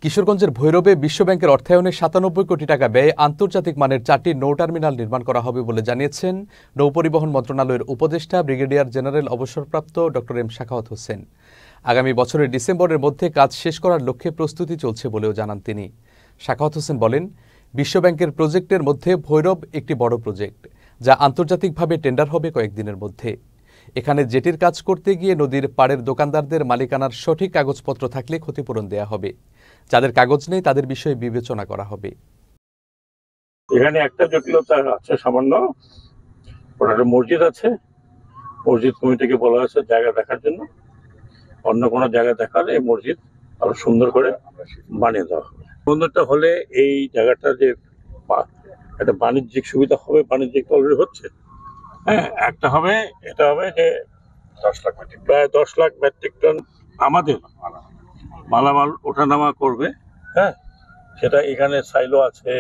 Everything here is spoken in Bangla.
কিশোরগঞ্জের ভৈরবে বিশ্বব্যাংকের অর্থায়নে ৯৭ কোটি টাকা ব্যয়ে আন্তর্জাতিক মানের ৪টি নৌ টার্মিনাল নির্মাণ করা হবে বলে জানিয়েছেন নৌপরিবহন মন্ত্রণালয়ের উপদেষ্টা ব্রিগেডিয়ার জেনারেল অবসরপ্রাপ্ত ড এম সাখাওয়াত হোসেন। আগামী বছরের ডিসেম্বরের মধ্যে কাজ শেষ করার লক্ষ্যে প্রস্তুতি চলছে বলেও জানান তিনি। সাখাওয়াত হোসেন বলেন, বিশ্বব্যাংকের প্রজেক্টের মধ্যে ভৈরব একটি বড় প্রজেক্ট, যা আন্তর্জাতিকভাবে টেন্ডার হবে কয়েকদিনের মধ্যে। এখানে জেটির কাজ করতে গিয়ে নদীর পাড়ের দোকানদারদের মালিকানার সঠিক কাগজপত্র থাকলে ক্ষতিপূরণ দেয়া হবে। যাদের কাগজ নেই তাদের বিষয়ে বিবেচনা করা হবে। এখানে একটা জটিলতা আছে সামান্য, ওটা মসজিদ আছে। মসজিদ কমিটিকে বলা হয়েছে জায়গা দেখার জন্য, অন্য কোনো জায়গা দেখার এই মসজিদ আরো সুন্দর করে বানিয়ে দেওয়া হবে। সুন্দরটা হলে এই জায়গাটা যে একটা বাণিজ্যিক সুবিধা হবে, বাণিজ্যিক অলরেডি হচ্ছে। হ্যাঁ, একটা হবে, এটা হবে যে 10 লাখ প্রায় 10 লাখ মেট্রিক টন আমাদের মালামাল ওঠানামা করবে। হ্যাঁ, সেটা এখানে সাইলো আছে।